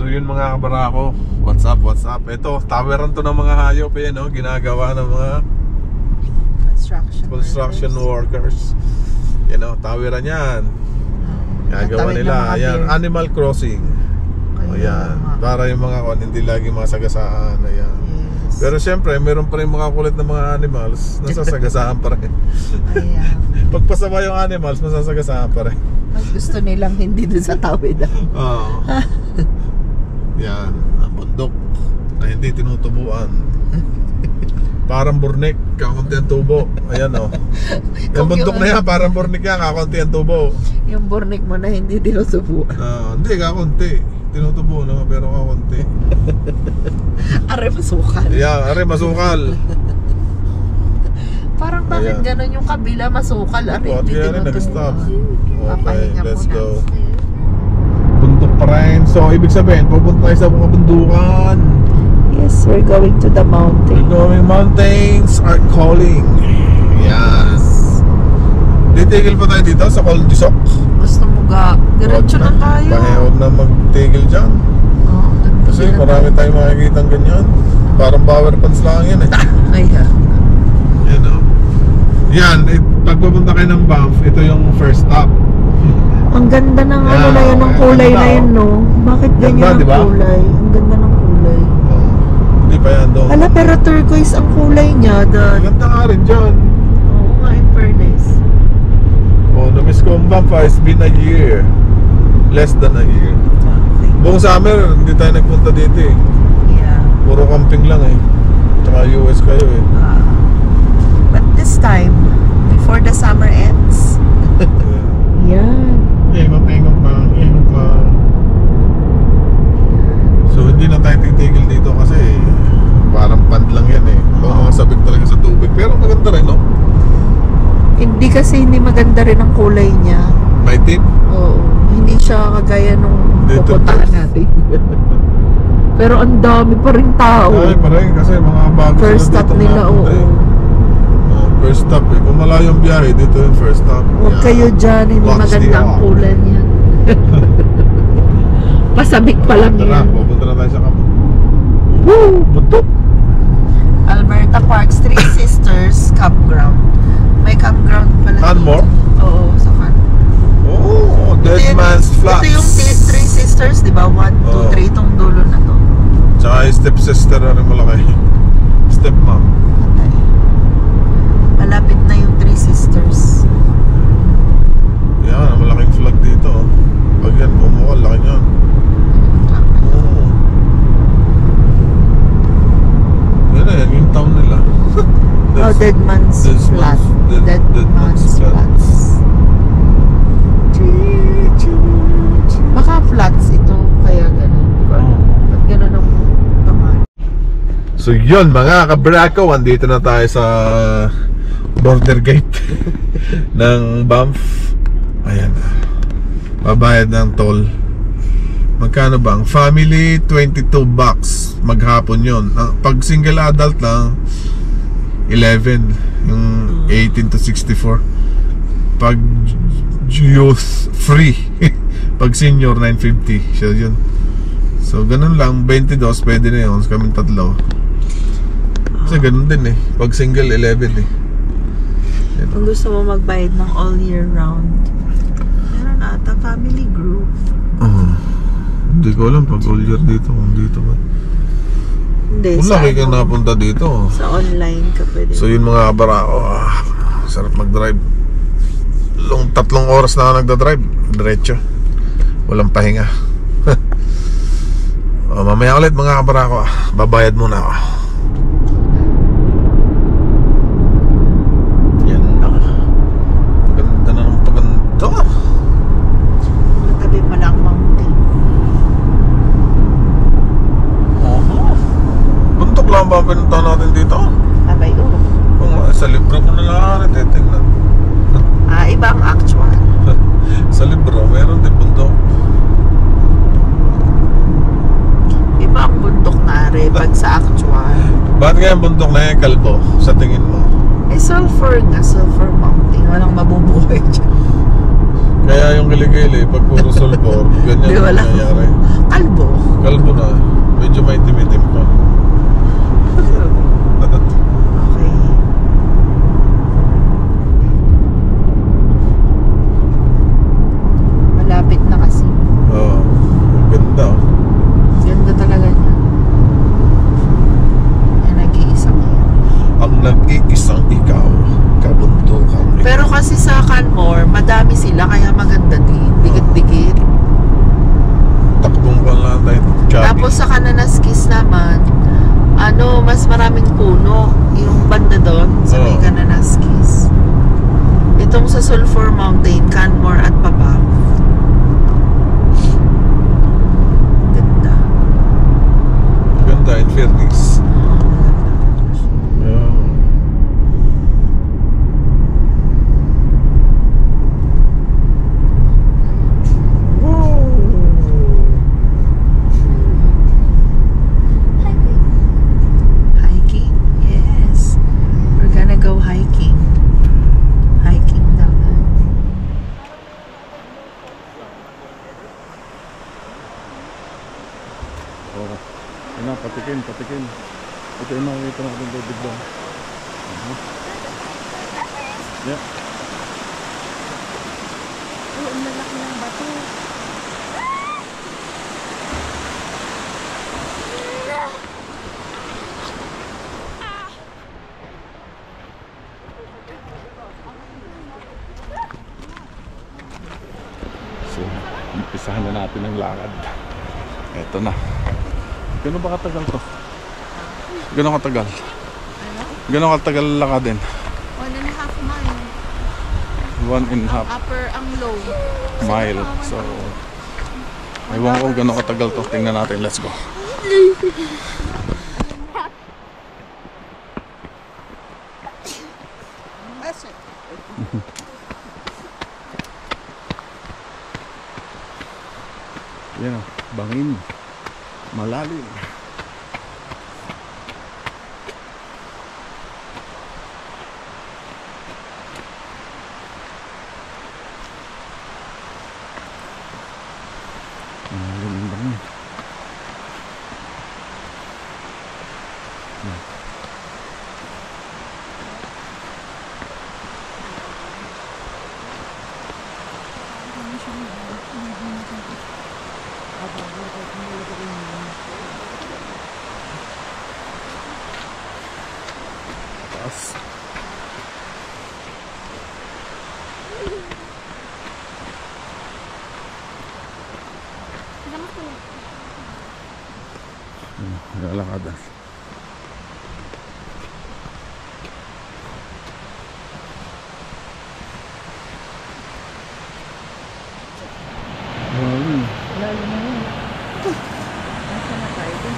yun mga kabarako, what's up? Ito, taweran to ng mga hayop eh, no? Ginagawa ng mga construction workers. You know, taweran yan. Ginagawa nila, ayan, Animal Crossing. Ayan, para yung mga hindi lagi masagasaan. Ayan. Yes. Pero syempre, meron pa rin mga kulit na mga animals, nasasagasaan pa rin. Ayan. Pagpasama yung animals, masasagasaan pa rin. Gusto nilang hindi dun sa tawid. Oo. Yan, ang bundok na hindi tinutubuan. Parang burnik, kakunti ang tubo. Ayan o. Yung bundok na yan, parang burnik yan, kakunti ang tubo. Yung burnik mo na hindi tinutubuan. Hindi, kakunti. Tinutubo naman, pero kakunti. Are masukal. Yeah, are masukal. Parang bakit gano'n yung kabila masukal? Are hindi nag-stop. Okay, let's go. Bundok pa rin. So, ibig sabihin, pupunta tayo sa mga bundukan. Yes, we're going to the mountain. We're going, mountains are calling. Yes. Titigil pa tayo dito sa Coldisok. Gusto mo ga? Diretso na tayo. Huwag na magtigil dyan. Kasi marami tayong makikita ganyan. Parang power pants lang yan eh. Ayan. Yan o. Yan, pag pupunta kayo ng Banff, ito yung first stop. Ang ganda ng ano na yun, ng kulay na yun, no? Bakit ganyan ang kulay? Ang ganda ng kulay. Hindi pa yan doon. Ala, pero turquoise ang kulay niya. Ganda nga rin dyan. Oo nga, in fairness. Na-miss ko ang Banff, it's been a year. Less than a year. Buong summer, hindi tayo nagpunta dito eh. Yeah. Puro camping lang eh. Tsaka US kayo eh. But this time, before the summer ends. Yan. Ingot pa. So hindi na tayo titigil dito kasi parang pand lang yan eh. Mga sabik talaga sa tubig. Pero maganda rin, no? Hindi kasi hindi maganda rin ang kulay niya. Maitim? Oo. Hindi siya kagaya nung pupuntahan natin. Pero ang dami pa rin tao. Ay, pa rin kasi mga bago first stop nila, oo. First stop eh. Kung malayo ang biyahe, dito yung first stop. Huwag kayo dyan, hindi maganda ang kulay niya. Pasabik pa lang yan. Pupunta na tayo sa kampo. Woo! Buntok! Alberta Parks, Three Sisters Campground. May campground pala. Canmore? Oo, sa Canmore. Oh, Dead Man's Flats. Ito yung Three Sisters, di ba? 1, 2, 3 itong dulo na to. Tsaka yung stepsister na rin malaki. Stepmom. Malapit na yung Three Sisters. Yan, malaking flag dito. Pag yan, bumukal, laki niyan. Yan na yan, yung town nila. Dead Man's Flats. Dead Man's Flats. Baka flats ito, kaya gano'n. Ba't gano'n ang pangalan? So yun mga kabrako, andito na tayo sa border gate ng Banff. Ayan, babayad ng toll. Magkano bang? Family, 22 bucks. Maghapon yun. Pag single adult lang, 11. Yung 18 to 64. Pag youth, free. Pag senior, 950. So yun. So ganun lang, 22 pwede na yun. Kaming tatlo. Kasi ganun din eh. Pag single, 11 eh. Kung gusto mo magbayad ng all year round, meron ata family group. Hindi ko alam pag all year dito. Kung dito ba. Hindi, kung laki ka napunta dito. Sa online ka pwede. So yun mga kabarako, sarap mag-drive. 3 oras na ako nagda-drive. Diretso. Walang pahinga. Mamaya ulit mga kabarako. Babayad muna ako. Yan lang. Ganda na ng paganda. Matabi mo lang mountain. Buntok lang ba ang pinuntahan natin dito? Abay, oo. Kung sa libro ko na lang titignan. Iba ang actual. Sa libro, meron din bundok. Iba ang bundok na pag sa actual. Bakit kaya ang bundok na yan kalbo sa tingin mo? Sulfur nga, Sulfur Mountain. Walang mabubuhay dyan. Kaya yung kilikili, pag puro sulfur, ganyan Di, ang wala. nangyayari. Kalbo. Kalbo na, medyo may timitim pa. Okay. Malapit na kasi. Oo, ganda oh. Ganda talaga niya. Yan, nag-iisang yan. Ang nag-iisang ikaw, kabuntukan ikaw. Pero kasi sa Canmore, madami sila kaya maganda din. Dikit-dikit. Takbong pa lang tayo. Chubby. Tapos sa Kananaskis naman, mas maraming puno. Yung banda doon sa may Oo. Kananaskis. Itong sa Sulphur Mountain, Canmore at Paba. Ganda. Ganda in fairness. Yeah. Hiking? Yes. We're gonna go hiking. Hiking daw. Oh, yun na, patikin, patikin. Ito yung makikita natin tubig doon. Yeah. Oo, ang lalaki ng bato. So, umpisahan na natin ang lakad. Eto na. Gano'n ba katagal to? Gano'n katagal? Ano? Gano'n katagal lakadin? 1.5 mile. 1.5 Upper ang low. mile. So, ewan ko gano'n katagal to. Tingnan natin. Let's go. Yan o. Bangin. Malalim. Malalim ang bangin. Yan. Taas. Lalakadan. Malalim. Lalo na yun. Nasa na tayo dun?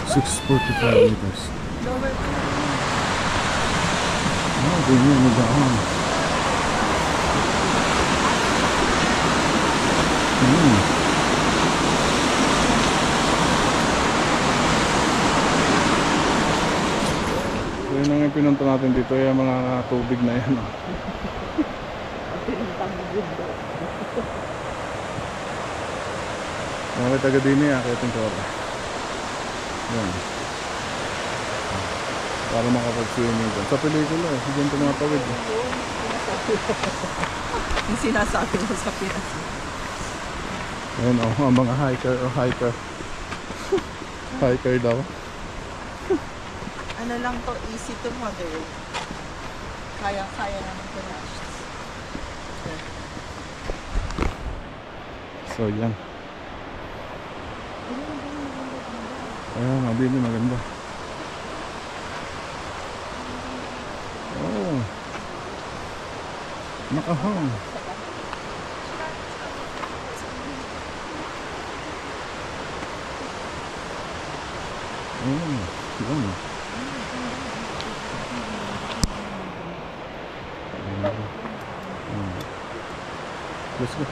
645 meters. Ganyan, nagdaan. So yun ang pinunta natin dito, yung mga tubig na yan. Mga taga din eh, akit yung tora. Yan. Para makapag-swimming dyan. Sa pelikula eh, dyan tumatawid eh. Yung sinasabi mo sa Pinas. Ayun o, ang mga hiker o hiker. Hiker daw. Ano lang to, easy to moderate. Kaya naman to na. So yan. Ayan, mabili maganda. Oh. Nakahang. Oh, yan. Let's go.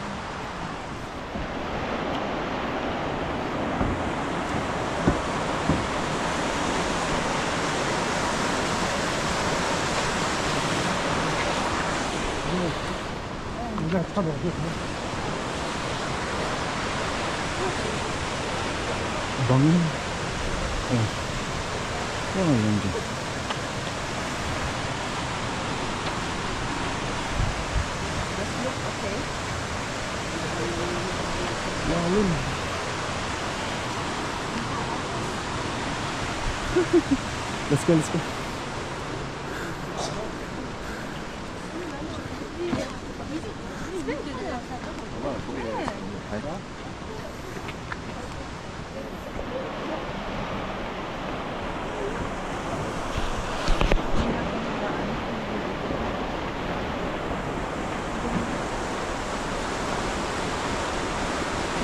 Bangin. Oh. Wala lang dyan. Lalim. Let's go, let's go.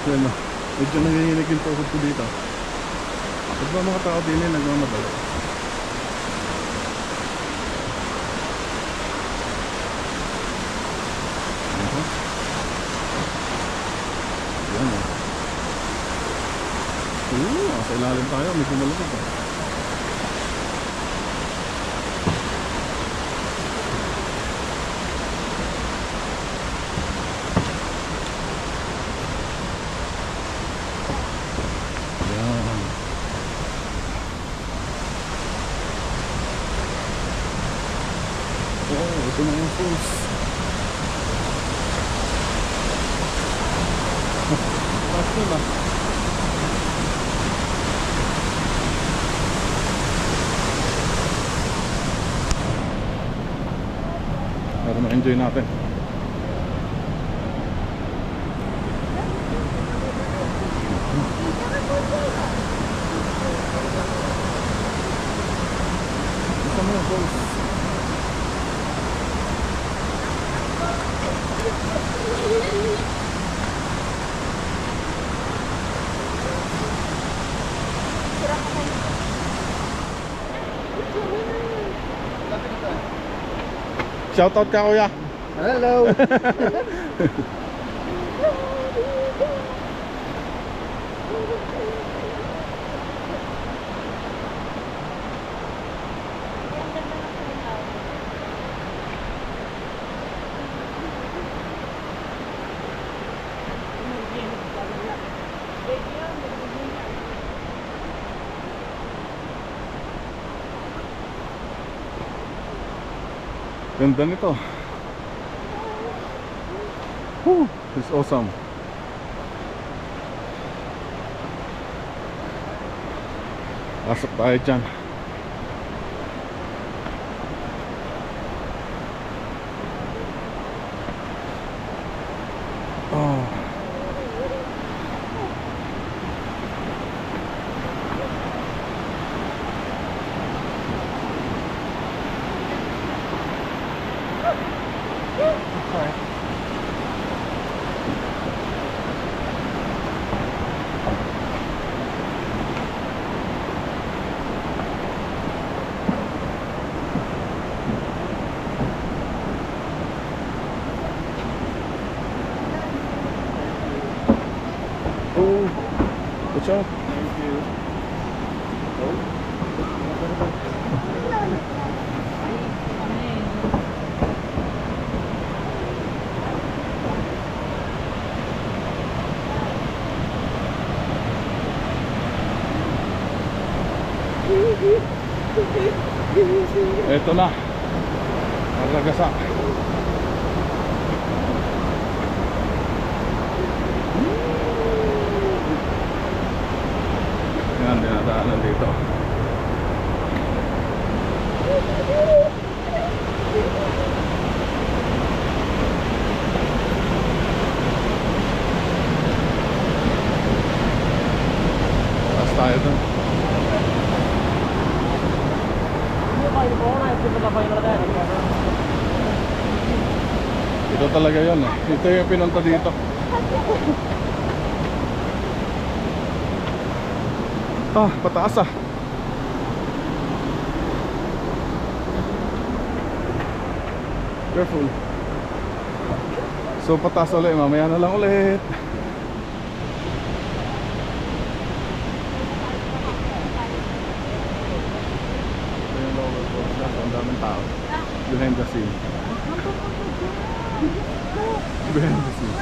Yan na. Medyo nanginginig yung tuhod ko dito. Ba't ba mga tao din nagmamadala? Yan o. Sa ilalim tayo. May kumalapit o. Ito na yung falls. Pasto na. Para ma-enjoy natin. Ito na yung falls. Shoutout ka kuya. Hello. Ganda nito. This is awesome. Pasok tayo dyan. Oh. Oh, watch out. Thank you. Ito na. Maragasa. Yan, dinadaanan dito. Taas tayo dun. Ito talaga yun eh. Ito yung pinunta dito. Ah, pataas ah. Careful. So pataas ulit, mamaya na lang ulit. Ito yung lower falls na. Ang daming tao behind the scene. behind the scenes.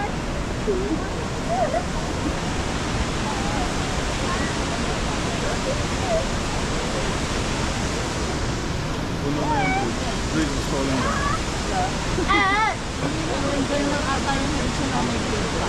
Puno na yung bridge. Bridge is falling down. Ganyan lang ata yung medyo na may pa.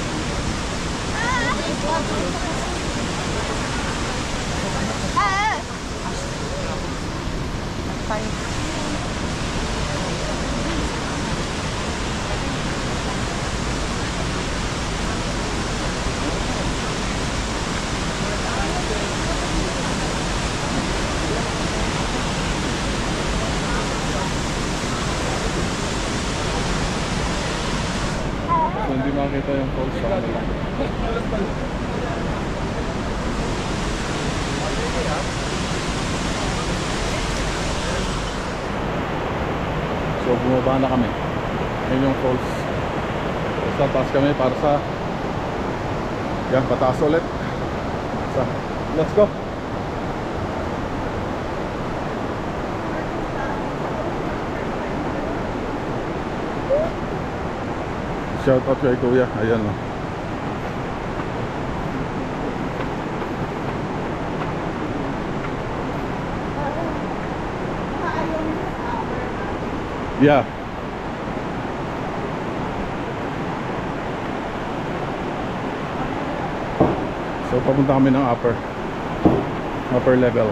So hindi makita yung falls sa kanila. So bumaba na kami. Yun yung falls. Sa taas kami para sa yan, pataas ulit. So, let's go. Shout out kay Kuya. Ayan o. Yeah. So papunta kami ng upper level.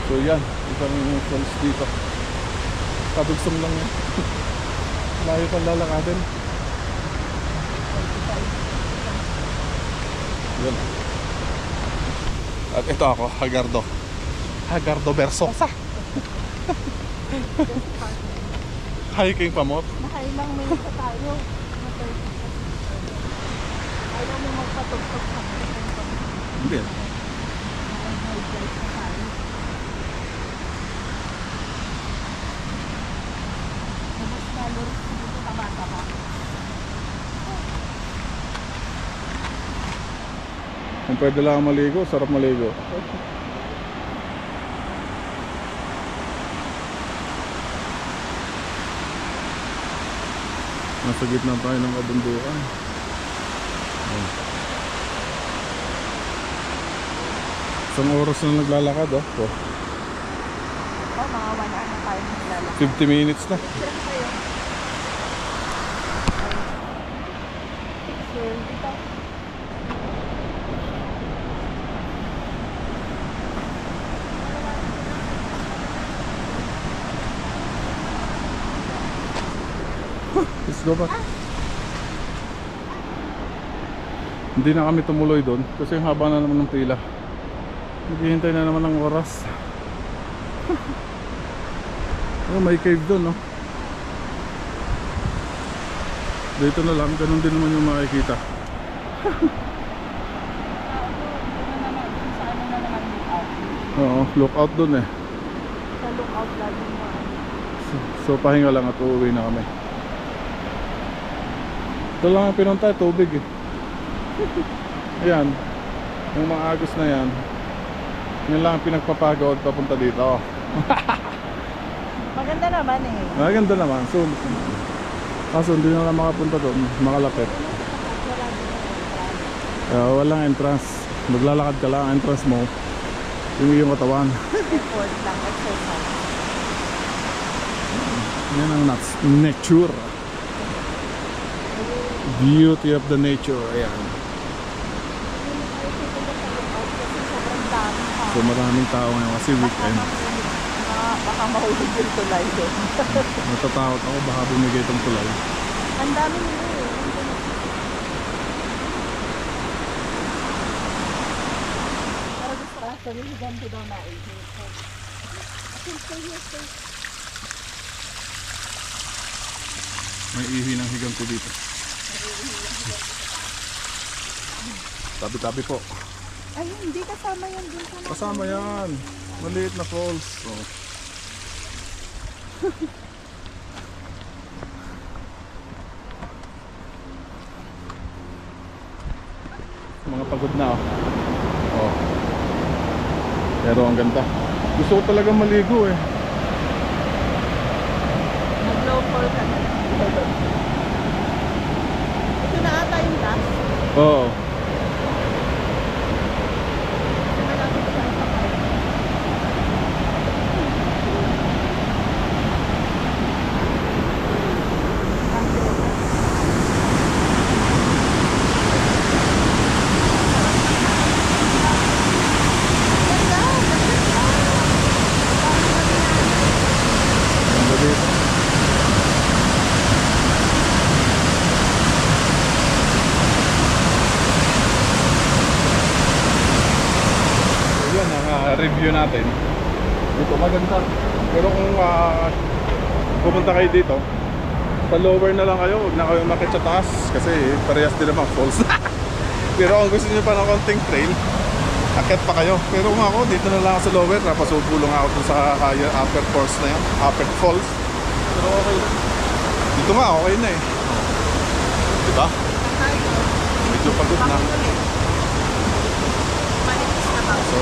So yan, isang falls dito. Kadugsong lang yan. Layo pang lalakadin. Yan. At ito ako, Hagardo Versosa. Hiking pa mo? Nakailang minutes tayo. Ayaw mo magpatugtog sa mga. Hindi. Kung pwede lang maligo, sarap maligo. Nasa gitna tayo ng kabundukan. Oh. Isang oras na naglalakad oh. Oh, mga wala na tayo naglalakad. 50 minutes na. Let's go back. Hindi na kami tumuloy doon kasi haba na naman ng pila. Naghihintay na naman ng oras. Oh, may cave doon, no? Dito na lang, ganun din naman yung makikita. Oo, lookout doon eh. Sa lookout lagi mo. So pahinga lang at uuwi na kami. Ito lang ang pinunta, tubig eh. Ayan, yung mga agos na yan, yun lang ang pinagpapagod papunta dito. Maganda naman eh. Maganda naman, so kaso hindi na lang makapunta doon, makalapit. Walang entrance, maglalakad ka lang, ang entrance mo yung iyong katawan. Effort lang, exercise. Yan ang nature. Beauty of the nature. Ayan. So maraming tao ngayon kasi weekend. Baka mahulog yung tulay doon. Natatakot ako baka bumigay itong tulay. Ang dami nila eh. Pero gusto ko sabihin, ganito daw na eh. May ihi ng higanto dito. Tabi-tabi po. Ay, hindi kasama yan dun sa Kasama yan. Maliit na falls. Oh. Mga pagod na oh. Oh. Pero ang ganda. Gusto ko talaga maligo eh. Mag-low fall ka na. Ito na ata yung task. Oo. Malapit sa sakay. Ganda dito. Yan ang review natin. Dito maganda. Pero kung pupunta kayo dito, sa lower na lang kayo, huwag na kayo makit sa taas kasi parehas din naman falls. Pero kung gusto niyo pa ng konting trail, akit pa kayo. Pero kung ako, dito na lang ako sa lower, napasubulong ako dun sa higher upper falls na yan, upper falls. Pero okay lang. Dito nga, okay na eh. Diba? Medyo pagod na. So,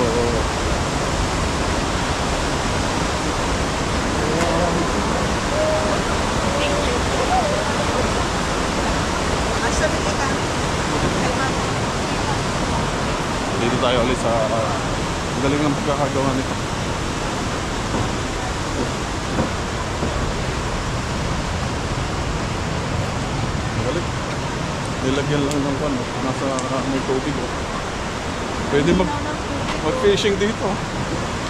dito tayo ulit sa galing ng pagkakagawa nito. Galing. Nilagyan lang ng kwan, nasa may tubig. Pwede mag-fishing dito.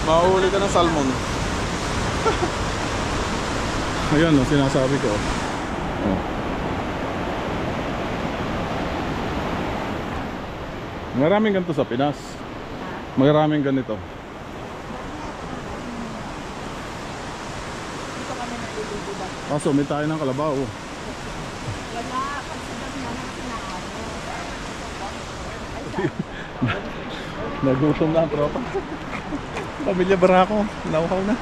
Mahuli ka ng salmon. Ayan, sinasabi ko. Oh. Maraming ganito sa Pinas. Maraming ganito. Dito kami nalilibudan. Kaso may tayo ng kalabaw. Wala, pagsagot na ng sinaano. Nagutom na ang tropa. Pamilya Barako, nauhaw na.